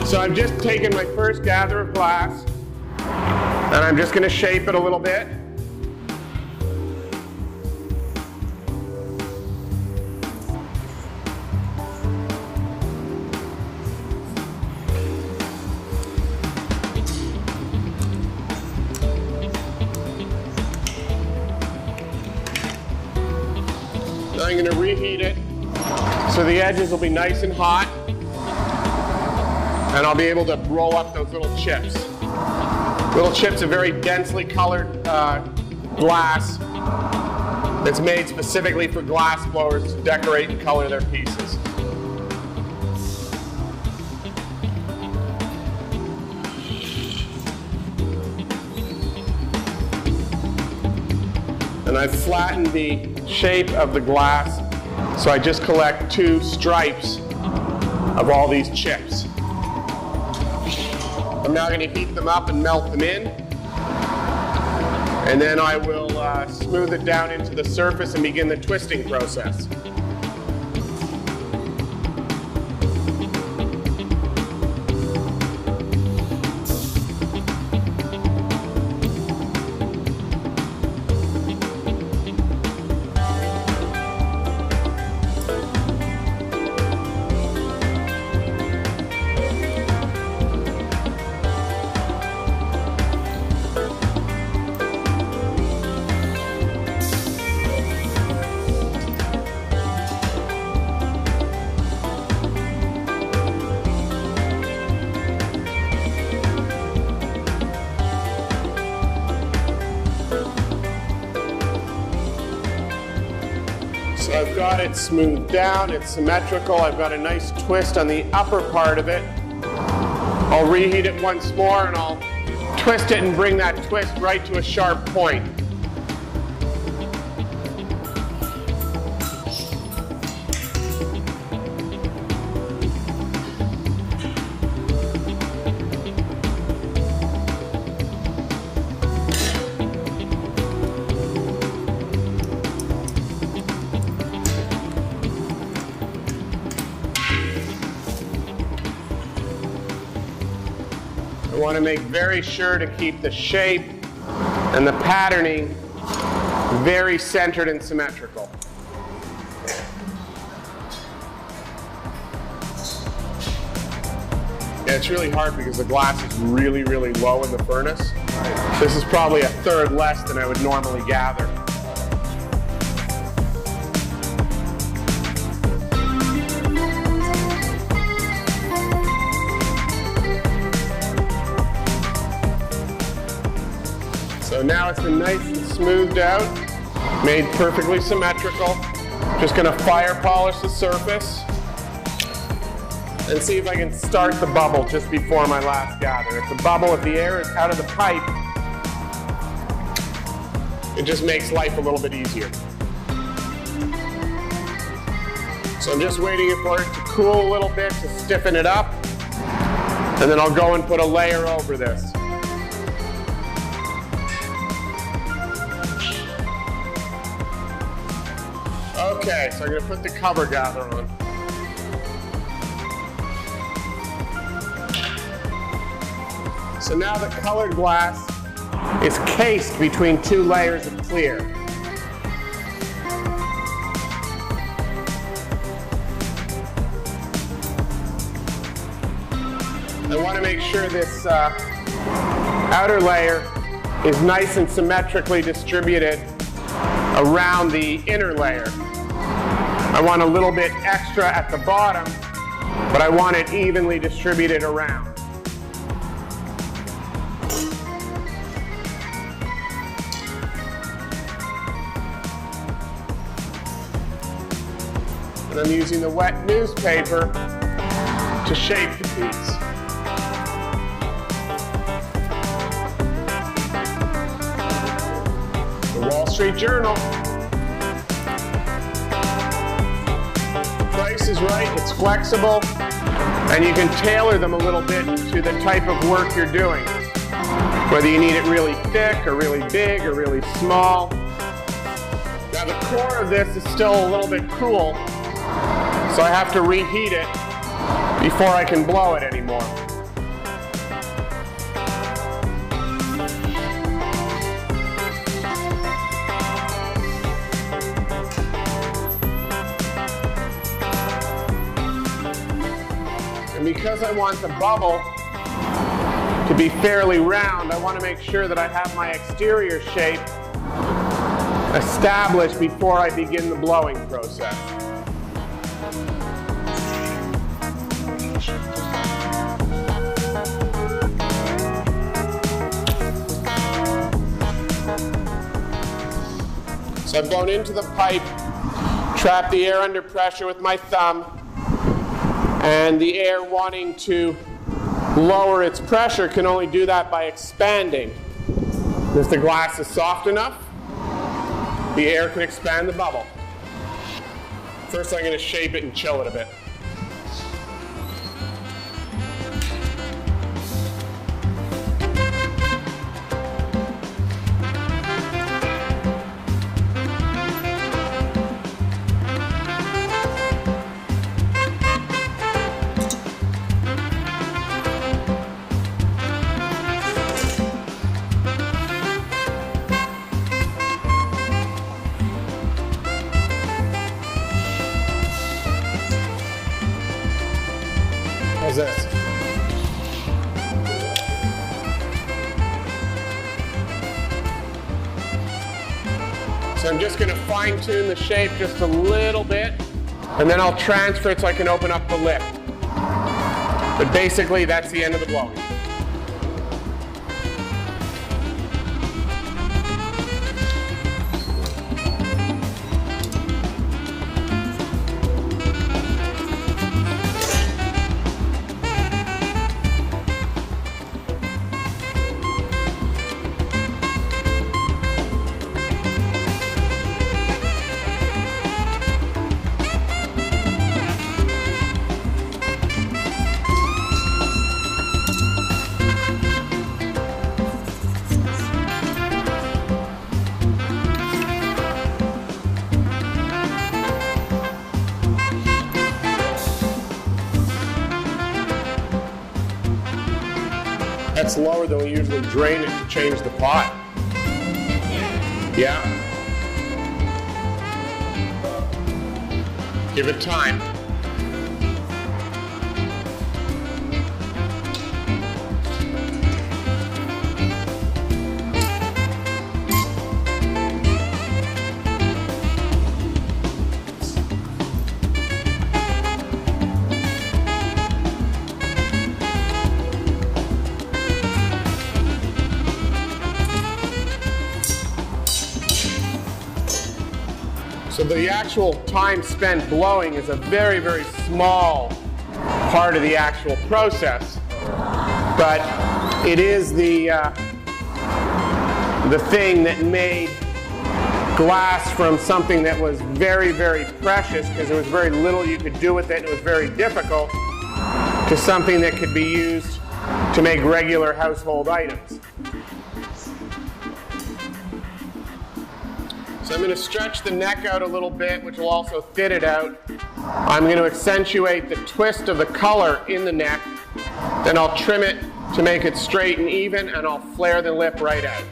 So I've just taken my first gather of glass, and I'm just going to shape it a little bit. Now I'm going to reheat it so the edges will be nice and hot, and I'll be able to roll up those little chips. Little chips are very densely colored glass that's made specifically for glass blowers to decorate and color their pieces. And I've flattened the shape of the glass, so I just collect 2 stripes of all these chips. I'm now going to heat them up and melt them in, and then I will smooth it down into the surface and begin the twisting process. So I've got it smoothed down, it's symmetrical, I've got a nice twist on the upper part of it. I'll reheat it once more and I'll twist it and bring that twist right to a sharp point. I want to make very sure to keep the shape and the patterning very centered and symmetrical. Yeah, it's really hard because the glass is really, really low in the furnace. This is probably 1/3 less than I would normally gather. So now it's been nice and smoothed out, made perfectly symmetrical. Just going to fire polish the surface and see if I can start the bubble just before my last gather. If the air is out of the pipe, it just makes life a little bit easier. So I'm just waiting for it to cool a little bit to stiffen it up, and then I'll go and put a layer over this. Okay, so I'm going to put the cover gather on. So now the colored glass is cased between 2 layers of clear. I want to make sure this outer layer is nice and symmetrically distributed around the inner layer. I want a little bit extra at the bottom, but I want it evenly distributed around. And I'm using the wet newspaper to shape the piece. The Wall Street Journal. Price is right, it's flexible, and you can tailor them a little bit to the type of work you're doing. Whether you need it really thick, or really big, or really small. Now the core of this is still a little bit cool, so I have to reheat it before I can blow it anymore. And because I want the bubble to be fairly round, I want to make sure that I have my exterior shape established before I begin the blowing process. So I've gone into the pipe, trapped the air under pressure with my thumb, and the air wanting to lower its pressure can only do that by expanding. If the glass is soft enough, the air can expand the bubble. First I'm going to shape it and chill it a bit. How's this? So I'm just going to fine tune the shape just a little bit, and then I'll transfer it so I can open up the lip. But basically that's the end of the blowing. That's lower than we usually drain it to change the pot. Yeah. Give it time. So the actual time spent blowing is a very, very small part of the actual process, but it is the thing that made glass from something that was very, very precious, because there was very little you could do with it and it was very difficult, to something that could be used to make regular household items. So I'm going to stretch the neck out a little bit, which will also fit it out. I'm going to accentuate the twist of the color in the neck. Then I'll trim it to make it straight and even, and I'll flare the lip right out.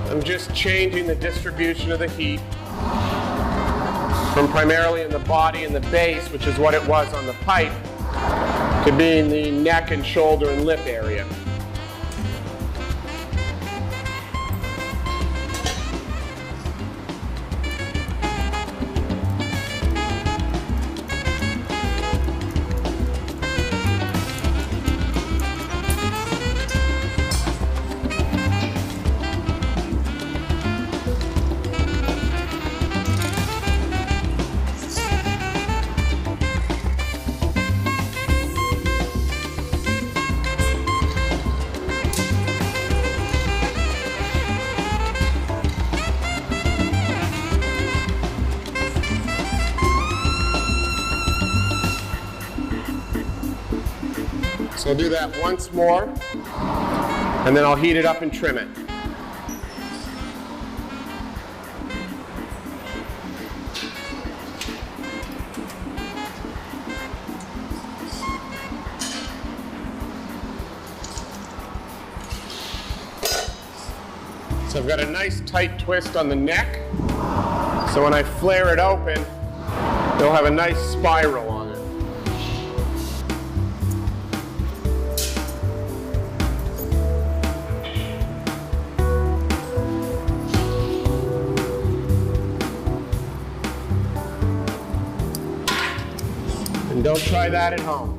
I'm just changing the distribution of the heat from primarily in the body and the base, which is what it was on the pipe, to being the neck and shoulder and lip area. So I'll do that once more, and then I'll heat it up and trim it. So I've got a nice tight twist on the neck. So when I flare it open, it'll have a nice spiral on it. And don't try that at home.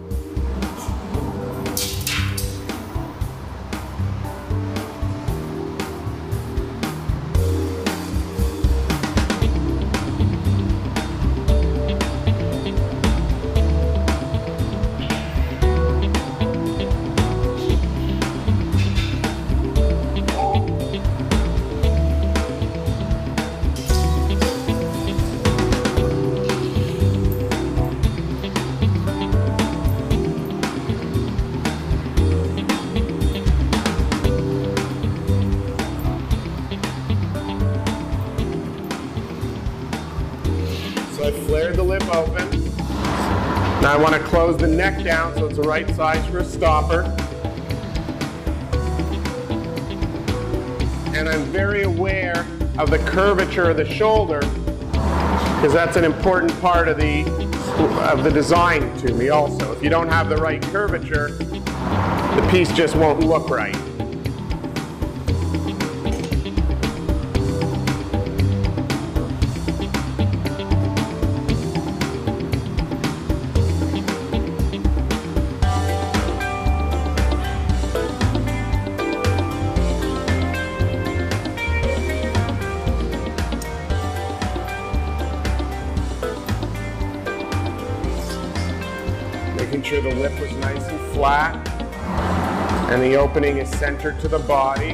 So I flared the lip open. Now I want to close the neck down so it's the right size for a stopper. And I'm very aware of the curvature of the shoulder because that's an important part of the design to me also. If you don't have the right curvature, the piece just won't look right. Making sure the lip was nice and flat and the opening is centered to the body.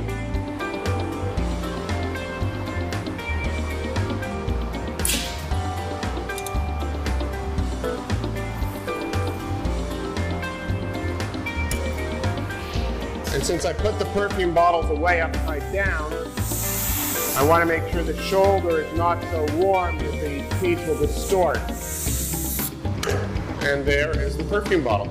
And since I put the perfume bottles away upside down, I want to make sure the shoulder is not so warm that the piece will distort. And there is the perfume bottle.